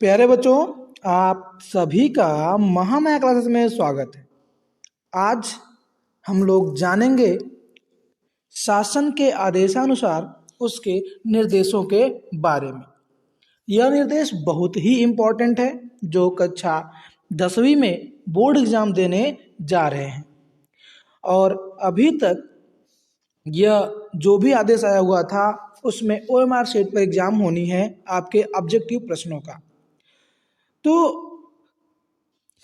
प्यारे बच्चों, आप सभी का महामाया क्लासेस में स्वागत है। आज हम लोग जानेंगे शासन के आदेशानुसार उसके निर्देशों के बारे में। यह निर्देश बहुत ही इम्पोर्टेंट है जो कक्षा 10वीं में बोर्ड एग्जाम देने जा रहे हैं। और अभी तक यह जो भी आदेश आया हुआ था उसमें OMR शीट पर एग्जाम होनी है आपके ऑब्जेक्टिव प्रश्नों का। तो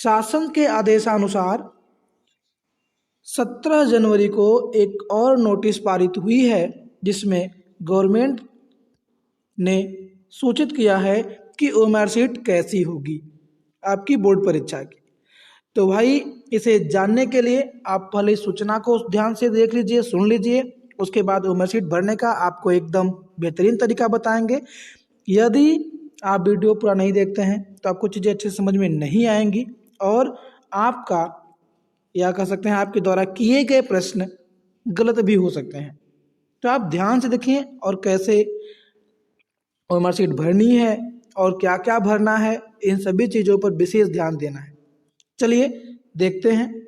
शासन के आदेशानुसार 17 जनवरी को एक और नोटिस पारित हुई है जिसमें गवर्नमेंट ने सूचित किया है कि OMR शीट कैसी होगी आपकी बोर्ड परीक्षा की। तो भाई इसे जानने के लिए आप पहले सूचना को ध्यान से देख लीजिए, सुन लीजिए, उसके बाद OMR शीट भरने का आपको एकदम बेहतरीन तरीका बताएंगे। यदि आप वीडियो पूरा नहीं देखते हैं तो आपको चीज़ें अच्छे से समझ में नहीं आएंगी और आपका या कह सकते हैं आपके द्वारा किए गए प्रश्न गलत भी हो सकते हैं। तो आप ध्यान से देखिए और कैसे OMR शीट भरनी है और क्या क्या भरना है, इन सभी चीज़ों पर विशेष ध्यान देना है। चलिए देखते हैं।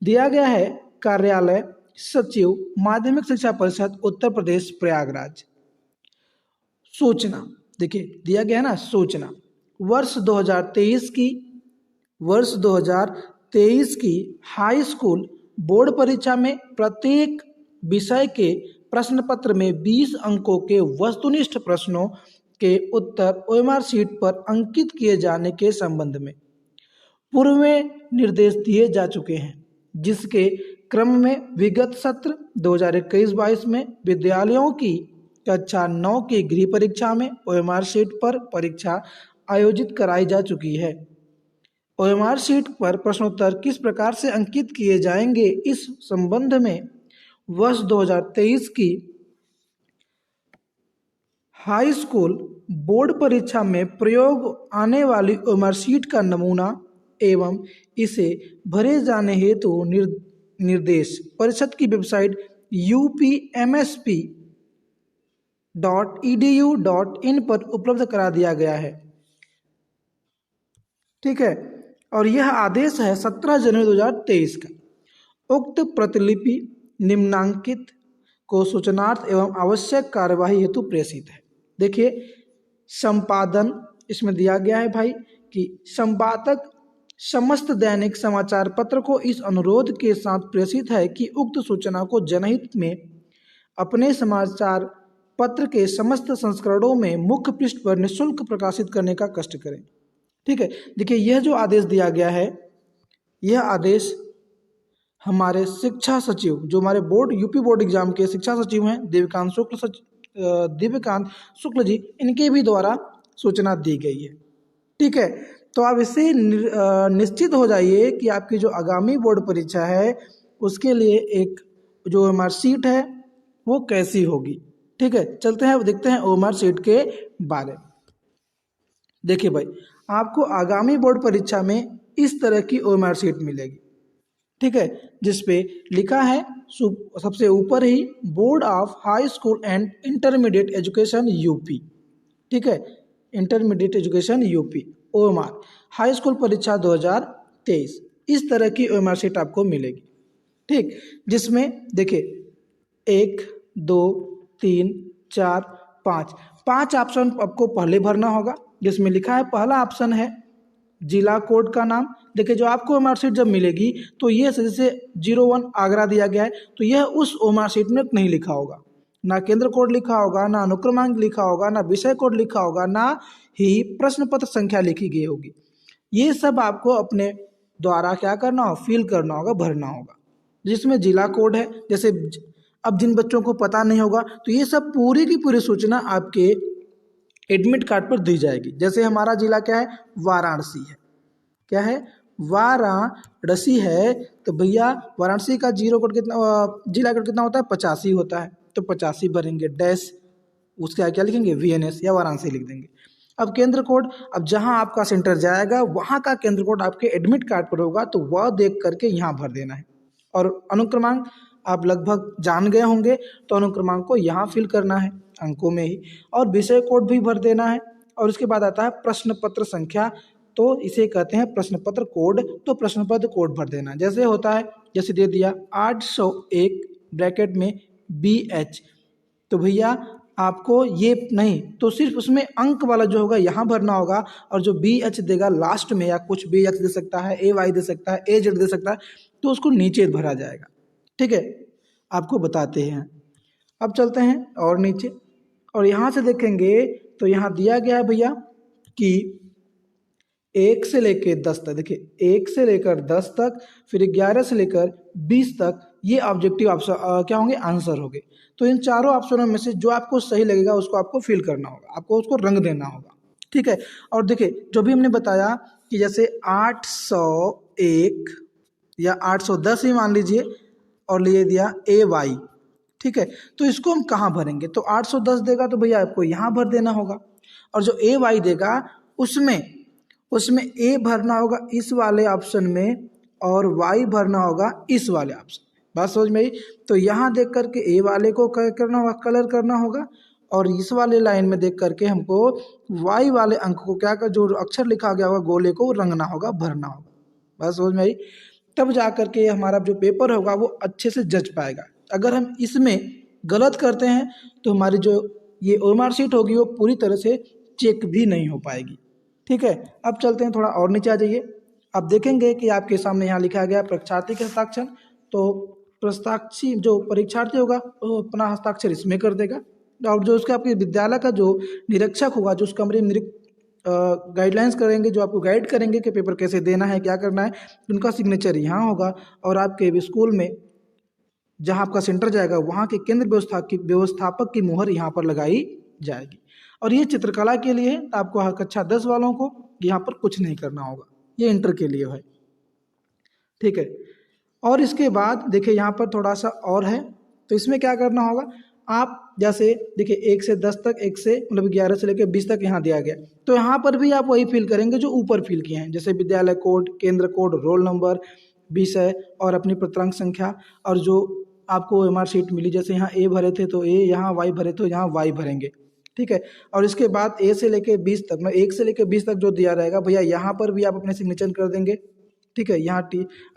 दिया गया है कार्यालय सचिव माध्यमिक शिक्षा परिषद उत्तर प्रदेश प्रयागराज। सूचना देखिए दिया गया है ना, सूचना वर्ष 2023 की हाई स्कूल बोर्ड परीक्षा में प्रत्येक विषय के प्रश्न पत्र में 20 अंकों के वस्तुनिष्ठ प्रश्नों के उत्तर OMR शीट पर अंकित किए जाने के संबंध में पूर्व में निर्देश दिए जा चुके हैं, जिसके क्रम में विगत सत्र 2021-22 में विद्यालयों की कक्षा 9 की गृह परीक्षा में OMR शीट पर परीक्षा आयोजित कराई जा चुकी है। OMR शीट पर प्रश्नोत्तर किस प्रकार से अंकित किए जाएंगे, इस संबंध में वर्ष 2023 की हाई स्कूल बोर्ड परीक्षा में प्रयोग आने वाली OMR शीट का नमूना एवं इसे भरे जाने हेतु निर्देश परिषद की वेबसाइट upmsp.edu.in पर उपलब्ध करा दिया गया है। ठीक है, और यह आदेश है 17 जनवरी 2023 का। उक्त प्रतिलिपि निम्नांकित को सूचनार्थ एवं आवश्यक कार्यवाही हेतु प्रेषित है। देखिए संपादन इसमें दिया गया है भाई कि संपादक समस्त दैनिक समाचार पत्र को इस अनुरोध के साथ प्रेषित है कि उक्त सूचना को जनहित में अपने समाचार पत्र के समस्त संस्करणों में मुख्य पृष्ठ पर निःशुल्क प्रकाशित करने का कष्ट करें। ठीक है, देखिए यह जो आदेश दिया गया है, यह आदेश हमारे शिक्षा सचिव जो हमारे बोर्ड यूपी बोर्ड एग्जाम के शिक्षा सचिव हैं दिव्यकांत शुक्ल जी, इनके भी द्वारा सूचना दी गई है। ठीक है, तो आप इससे निश्चित हो जाइए कि आपकी जो आगामी बोर्ड परीक्षा है उसके लिए एक जो OMR शीट है वो कैसी होगी। ठीक है, चलते हैं देखते हैं OMR शीट के बारे में। देखिए भाई आपको आगामी बोर्ड परीक्षा में इस तरह की OMR शीट मिलेगी। ठीक है, जिसपे लिखा है सबसे ऊपर ही board of high school and intermediate education UP. ठीक है, intermediate education UP OMR high school परीक्षा 2023, इस तरह की OMR शीट आपको मिलेगी। ठीक, जिसमें देखिए 1 2 3 4 5 ऑप्शन आपको पहले भरना होगा, जिसमें लिखा है पहला ऑप्शन है जिला कोड का नाम। देखिए जो आपको OMR शीट जब मिलेगी तो ये जैसे 01 आगरा दिया गया है तो यह उस OMR शीट में नहीं लिखा होगा, ना केंद्र कोड लिखा होगा, ना अनुक्रमांक लिखा होगा, ना विषय कोड लिखा होगा, ना ही प्रश्न पत्र संख्या लिखी गई होगी। ये सब आपको अपने द्वारा क्या करना होगा, फिल करना होगा, भरना होगा। जिसमें जिला कोड है, जैसे अब जिन बच्चों को पता नहीं होगा तो ये सब पूरी की पूरी सूचना आपके एडमिट कार्ड पर दी जाएगी। जैसे हमारा जिला क्या है, वाराणसी है। क्या है, वाराणसी है, तो भैया वाराणसी का जीरो कोड कितना, जिला कोड कितना होता है, 85 होता है, तो 85 भरेंगे, डैश उसके आगे क्या लिखेंगे, VNS या वाराणसी लिख देंगे। अब केंद्र कोड, अब जहां आपका सेंटर जाएगा वहां का केंद्र कोड आपके एडमिट कार्ड पर होगा तो वह देख करके यहाँ भर देना है। और अनुक्रमांक आप लगभग जान गए होंगे तो अनुक्रमांक को यहाँ फिल करना है अंकों में ही, और विषय कोड भी भर देना है और उसके बाद आता है प्रश्न पत्र संख्या, तो इसे कहते हैं प्रश्न पत्र कोड। तो प्रश्न पत्र कोड भर देना, जैसे होता है, जैसे दे दिया 801 ब्रैकेट में BH, तो भैया आपको ये नहीं तो सिर्फ उसमें अंक वाला जो होगा यहाँ भरना होगा, और जो BH देगा लास्ट में, या कुछ BX दे सकता है, AY दे सकता है, AZ दे सकता है, तो उसको नीचे भरा जाएगा। ठीक है, आपको बताते हैं। अब चलते हैं और नीचे, और यहाँ से देखेंगे तो यहाँ दिया गया है भैया कि 1 से लेकर 10 तक, देखिए 1 से लेकर 10 तक, फिर 11 से लेकर 20 तक, ये ऑब्जेक्टिव ऑप्शन क्या होंगे, आंसर होंगे। तो इन चारों ऑप्शनों में से जो आपको सही लगेगा उसको आपको फिल करना होगा, आपको उसको रंग देना होगा। ठीक है, और देखिए जो भी हमने बताया कि जैसे 801 या 810 ही मान लीजिए, और लिए दिया AY, ठीक है, तो इसको हम कहाँ भरेंगे, तो 810 देगा तो भैया आपको यहाँ भर देना होगा, और जो AY देगा उसमें A भरना होगा इस वाले ऑप्शन में, और Y भरना होगा इस वाले ऑप्शन में। बात समझ में आई? तो यहाँ देख करके A वाले को करना होगा, कलर करना होगा, और इस वाले लाइन में देख करके हमको Y वाले अंक को क्या कर, जो अक्षर लिखा गया होगा गोले को रंगना होगा, भरना होगा। बात समझ में आई? तब जा करके हमारा जो पेपर होगा वो अच्छे से जज पाएगा। अगर हम इसमें गलत करते हैं तो हमारी जो ये OMR शीट होगी वो पूरी तरह से चेक भी नहीं हो पाएगी। ठीक है, अब चलते हैं थोड़ा और नीचे आ जाइए। अब देखेंगे कि आपके सामने यहाँ लिखा गया परीक्षार्थी के हस्ताक्षर, तो प्रस्ताक्षी जो परीक्षार्थी होगा वो अपना हस्ताक्षर इसमें कर देगा, और जो उसके आपके विद्यालय का जो निरीक्षक होगा, जो उस कमरे में गाइडलाइंस करेंगे, जो आपको गाइड करेंगे कि पेपर कैसे देना है, क्या करना है, उनका सिग्नेचर यहाँ होगा, और आपके स्कूल में जहाँ आपका सेंटर जाएगा वहाँ के केंद्र व्यवस्थापक की मुहर यहाँ पर लगाई जाएगी। और ये चित्रकला के लिए है, तो आपको कक्षा 10 वालों को यहाँ पर कुछ नहीं करना होगा, ये इंटर के लिए है। ठीक है, और इसके बाद देखिए यहाँ पर थोड़ा सा और है, तो इसमें क्या करना होगा, आप जैसे देखिए 1 से 10 तक, 1 से मतलब 11 से लेकर 20 तक यहाँ दिया गया, तो यहाँ पर भी आप वही फिल करेंगे जो ऊपर फिल किए हैं, जैसे विद्यालय कोड, केंद्र कोड, रोल नंबर, विषय और अपनी पत्रांक संख्या, और जो आपको OMR शीट मिली, जैसे यहाँ A भरे थे तो A, यहाँ Y भरे तो यहाँ Y भरेंगे। ठीक है, और इसके बाद A से लेकर 20 तक, मतलब 1 से लेकर 20 तक जो दिया रहेगा भैया यहाँ पर भी आप अपने सिग्नेचर कर देंगे। ठीक है, यहाँ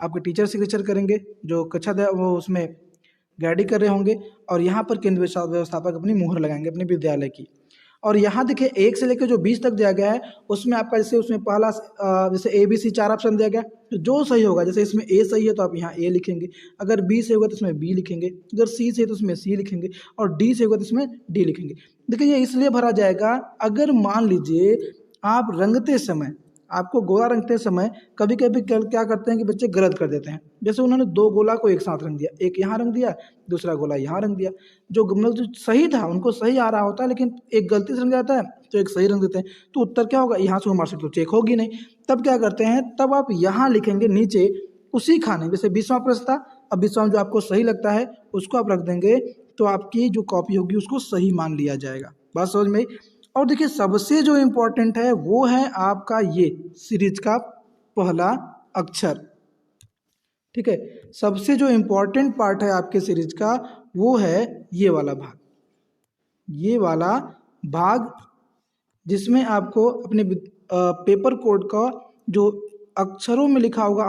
आपके टीचर सिग्नेचर करेंगे जो कक्षा वो उसमें गाइड कर रहे होंगे, और यहाँ पर केंद्र व्यवस्थापक अपनी मुहर लगाएंगे अपने विद्यालय की। और यहाँ देखिए 1 से लेकर जो 20 तक दिया गया है उसमें आपका जैसे उसमें पहला जैसे ABC 4 ऑप्शन दिया गया, तो जो सही होगा, जैसे इसमें A सही है तो आप यहाँ A लिखेंगे, अगर B से होगा तो इसमें B लिखेंगे, अगर C से है तो इसमें C लिखेंगे, और D से होगा तो इसमें D लिखेंगे। देखिए ये इसलिए भरा जाएगा, अगर मान लीजिए आप रंगते समय, आपको गोला रंगते समय कभी कभी क्या करते हैं कि बच्चे गलत कर देते हैं, जैसे उन्होंने 2 गोला को एक साथ रंग दिया, एक यहाँ रंग दिया, दूसरा गोला यहाँ रंग दिया, जो सही था उनको सही आ रहा होता है, लेकिन एक गलती से रंग जाता है तो एक सही रंग देते हैं, तो उत्तर क्या होगा, यहाँ से हमारे से तो चेक होगी नहीं। तब क्या करते हैं, तब आप यहाँ लिखेंगे नीचे उसी खाने, जैसे 20वां प्रश्न था, अब 20वां जो आपको सही लगता है उसको आप रख देंगे, तो आपकी जो कॉपी होगी उसको सही मान लिया जाएगा। बात समझ में। और देखिए सबसे जो इम्पोर्टेंट है वो है आपका ये सीरीज का पहला अक्षर। ठीक है, सबसे जो इम्पोर्टेंट पार्ट है आपके सीरीज का वो है ये वाला भाग, ये वाला भाग जिसमें आपको अपने पेपर कोड का जो अक्षरों में लिखा होगा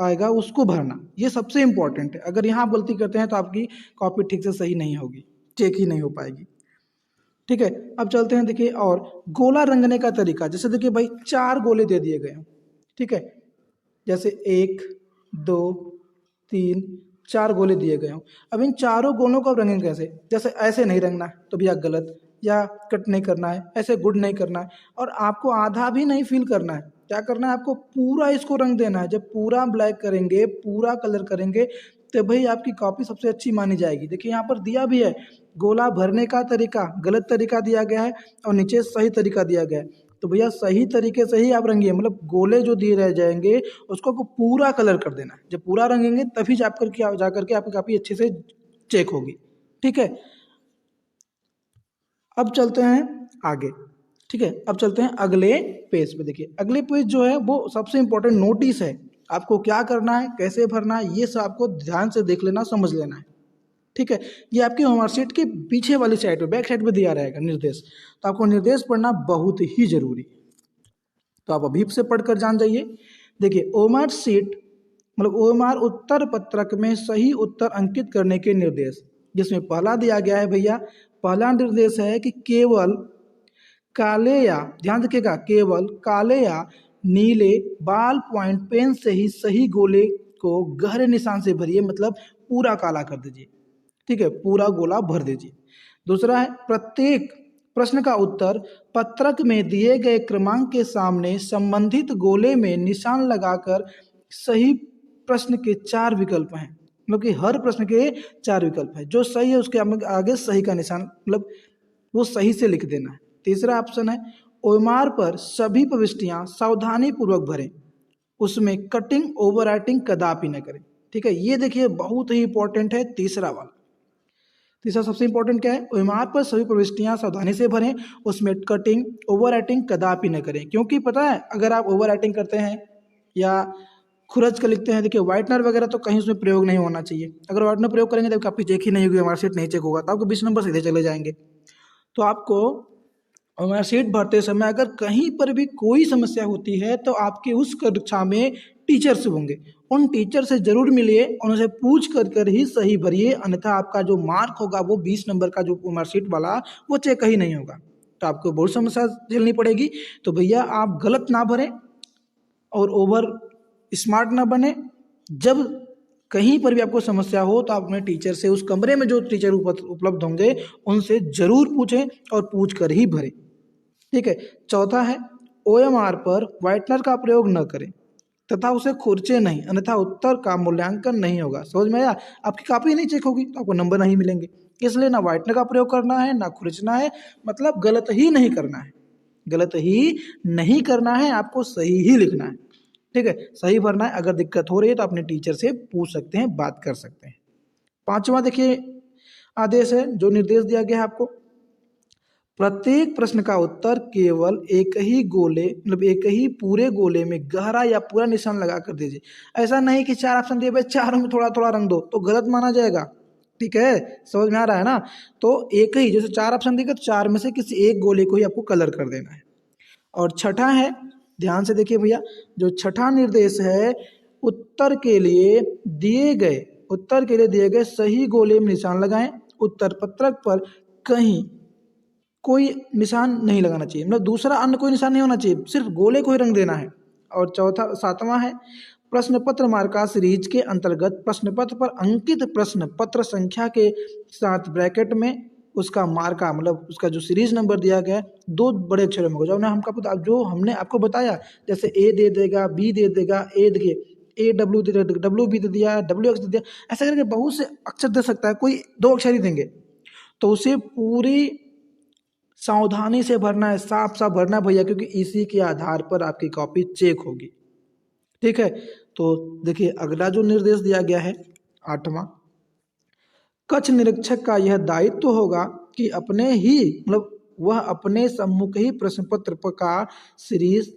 आएगा उसको भरना, ये सबसे इम्पोर्टेंट है। अगर यहाँ आप गलती करते हैं तो आपकी कॉपी ठीक से सही नहीं होगी, चेक ही नहीं हो पाएगी। ठीक है, अब चलते हैं देखिए और गोला रंगने का तरीका। जैसे देखिए भाई 4 गोले दे दिए गए हैं, ठीक है, जैसे 1 2 3 4 गोले दिए गए हों। अब इन चारों गोलों को रंगेंगे कैसे, जैसे ऐसे नहीं रंगना है तो भैया गलत, या कट नहीं करना है, ऐसे गुड नहीं करना है, और आपको आधा भी नहीं फिल करना है, क्या करना है आपको पूरा इसको रंग देना है। जब पूरा ब्लैक करेंगे, पूरा कलर करेंगे, तो भाई आपकी कॉपी सबसे अच्छी मानी जाएगी। देखिए यहाँ पर दिया भी है गोला भरने का तरीका, गलत तरीका दिया गया है और नीचे सही तरीका दिया गया है, तो भैया सही तरीके से ही आप रंगिए, मतलब गोले जो दिए रह जाएंगे उसको पूरा कलर कर देना है। जब पूरा रंगेंगे तभी जा करके आपकी कॉपी अच्छे से चेक होगी। ठीक है, अब चलते हैं आगे। ठीक है, अब चलते हैं अगले पेज पे। देखिए अगले पेज जो है वो सबसे इम्पोर्टेंट नोटिस है, आपको क्या करना है, कैसे भरना है, ये सब आपको ध्यान से देख लेना, समझ लेना है। ठीक है, ये आपकी होमवर्क के पीछे वाली साइड पे, बैक साइड पे दिया रहेगा निर्देश। तो आपको निर्देश पढ़ना बहुत ही जरूरी है, तो आप अभी से पढ़कर जान जाइए। देखिए ओएमआर शीट मतलब ओएमआर उत्तर पत्रक में सही उत्तर अंकित करने के निर्देश, जिसमें पहला दिया गया है भैया, पहला निर्देश है कि केवल काले या, ध्यान रखिएगा, केवल काले या नीले बाल पॉइंट पेन से ही सही गोले को गहरे निशान से भरिए, मतलब पूरा काला कर दीजिए, ठीक है, पूरा गोला भर दीजिए। दूसरा है प्रत्येक प्रश्न का उत्तर पत्रक में दिए गए क्रमांक के सामने संबंधित गोले में निशान लगाकर सही प्रश्न के 4 विकल्प हैं, मतलब कि हर प्रश्न के 4 विकल्प हैं, जो सही है उसके आगे सही का निशान, मतलब वो सही से लिख देना है। तीसरा ऑप्शन है ओएमआर पर सभी प्रविष्टियां सावधानी पूर्वक भरें, उसमें कटिंग ओवर राइटिंग कदापि न करें, ठीक है, ये देखिए बहुत ही इंपॉर्टेंट है तीसरा वाला। तीसरा सबसे इंपॉर्टेंट क्या है, ओएमआर पर सभी प्रविष्टियां सावधानी से भरें, उसमें कटिंग ओवर राइटिंग कदापि न करें, क्योंकि पता है अगर आप ओवर राइटिंग करते हैं या खुरच कर लिखते हैं, देखिए व्हाइटनर वगैरह तो कहीं उसमें प्रयोग नहीं होना चाहिए, अगर व्हाइटनर प्रयोग करेंगे तो आपकी चेक ही नहीं होगी, हमारा सीट नहीं चेक होगा, तो आपको 20 नंबर सीधे चले जाएंगे। तो आपको हमारा सीट भरते समय अगर कहीं पर भी कोई समस्या होती है तो आपके उस कक्षा में टीचर्स होंगे, उन टीचर से जरूर मिलिए, उनसे पूछ कर ही सही भरिए, अन्यथा आपका जो मार्क होगा वो 20 नंबर का जो मार्कशीट वाला वो चेक ही नहीं होगा, तो आपको बहुत समस्या झेलनी पड़ेगी। तो भैया आप गलत ना भरें और ओवर स्मार्ट ना बने, जब कहीं पर भी आपको समस्या हो तो आप अपने टीचर से, उस कमरे में जो टीचर उपलब्ध होंगे उनसे जरूर पूछें और पूछ कर ही भरें, ठीक है। चौथा है ओएमआर पर व्हाइटनर का प्रयोग न करें तथा उसे खुरचे नहीं, अन्यथा उत्तर का मूल्यांकन नहीं होगा। समझ में आया, आपकी कॉपी नहीं चेक होगी तो आपको नंबर नहीं मिलेंगे, इसलिए ना व्हाइटनर का प्रयोग करना है ना खुरचना है, मतलब गलत ही नहीं करना है, गलत ही नहीं करना है, आपको सही ही लिखना है, ठीक है, सही भरना है। अगर दिक्कत हो रही है तो अपने टीचर से पूछ सकते हैं, बात कर सकते हैं। पांचवा देखिए आदेश है जो निर्देश दिया गया है आपको, प्रत्येक प्रश्न का उत्तर केवल एक ही गोले, मतलब एक ही पूरे गोले में गहरा या पूरा निशान लगा कर दीजिए। ऐसा नहीं कि 4 ऑप्शन दिए भाई चारों में थोड़ा थोड़ा रंग दो, तो गलत माना जाएगा, ठीक है, समझ में आ रहा है ना। तो एक ही, जैसे 4 ऑप्शन दिए तो 4 में से किसी एक गोले को ही आपको कलर कर देना है। और छठा है, ध्यान से देखिए भैया, जो छठा निर्देश है, उत्तर के लिए दिए गए सही गोले में निशान लगाएं, उत्तर पत्रक पर कहीं कोई निशान नहीं लगाना चाहिए, मतलब दूसरा अन्य कोई निशान नहीं होना चाहिए, सिर्फ गोले को ही रंग देना है। और सातवां है प्रश्न पत्र मार्का सीरीज के अंतर्गत प्रश्न पत्र पर अंकित प्रश्न पत्र संख्या के साथ ब्रैकेट में उसका मार्का, मतलब उसका जो सीरीज नंबर दिया गया है 2 बड़े अक्षरों में होगा, जो हमने आपको बताया, जैसे ए दे देगा, बी दे देगा, ए देखिए ए डब्ल्यू दे देगा, डब्ल्यू बी दे दिया, डब्ल्यू एक्स दे दिया, ऐसा करके बहुत से अक्षर दे सकता है, कोई 2 अक्षर ही देंगे, तो उसे पूरी सावधानी से भरना है, साफ साफ भरना है भैया, क्योंकि इसी के आधार पर आपकी कॉपी चेक होगी, ठीक है। तो देखिए अगला जो निर्देश दिया गया है 8वां, कक्ष निरीक्षक का यह दायित्व होगा कि अपने ही, मतलब वह अपने सम्मुख ही प्रश्न पत्र का सीरीज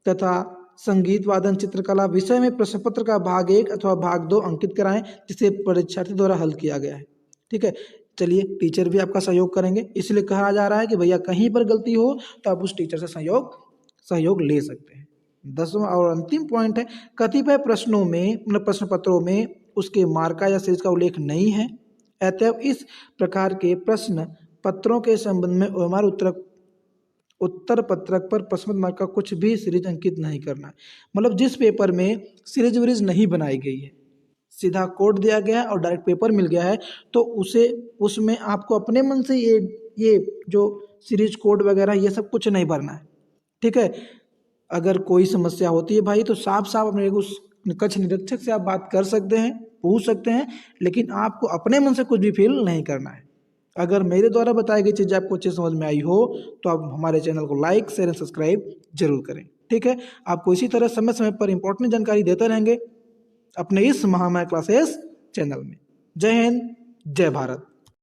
तथा संगीत वादन चित्रकला विषय में प्रश्न पत्र का भाग 1 अथवा भाग 2 अंकित कराएं, जिसे परीक्षार्थी द्वारा हल किया गया है, ठीक है। चलिए टीचर भी आपका सहयोग करेंगे, इसलिए कहा जा रहा है कि भैया कहीं पर गलती हो तो आप उस टीचर से सहयोग ले सकते हैं। 10वां और अंतिम पॉइंट है, कतिपय प्रश्नों में, मतलब प्रश्न पत्रों में उसके मार्का या सीरीज का उल्लेख नहीं है, अतएव इस प्रकार के प्रश्न पत्रों के संबंध में ओएमआर उत्तर पत्रक पर प्रश्न मार्क का कुछ भी सीरीज अंकित नहीं करना है, मतलब जिस पेपर में सीरीज वीरीज नहीं बनाई गई है, सीधा कोड दिया गया है और डायरेक्ट पेपर मिल गया है, तो उसमें आपको अपने मन से ये जो सीरीज कोड वगैरह ये सब कुछ नहीं भरना है, ठीक है। अगर कोई समस्या होती है भाई तो साफ साफ अपने उस कक्ष निरीक्षक से आप बात कर सकते हैं, पूछ सकते हैं, लेकिन आपको अपने मन से कुछ भी फील नहीं करना है। अगर मेरे द्वारा बताई गई चीज़ें आपको अच्छी समझ में आई हो तो आप हमारे चैनल को लाइक शेयर एंड सब्सक्राइब जरूर करें, ठीक है। आपको इसी तरह समय समय पर इंपॉर्टेंट जानकारी देते रहेंगे अपने इस महामाया क्लासेस चैनल में। जय हिंद, जय भारत।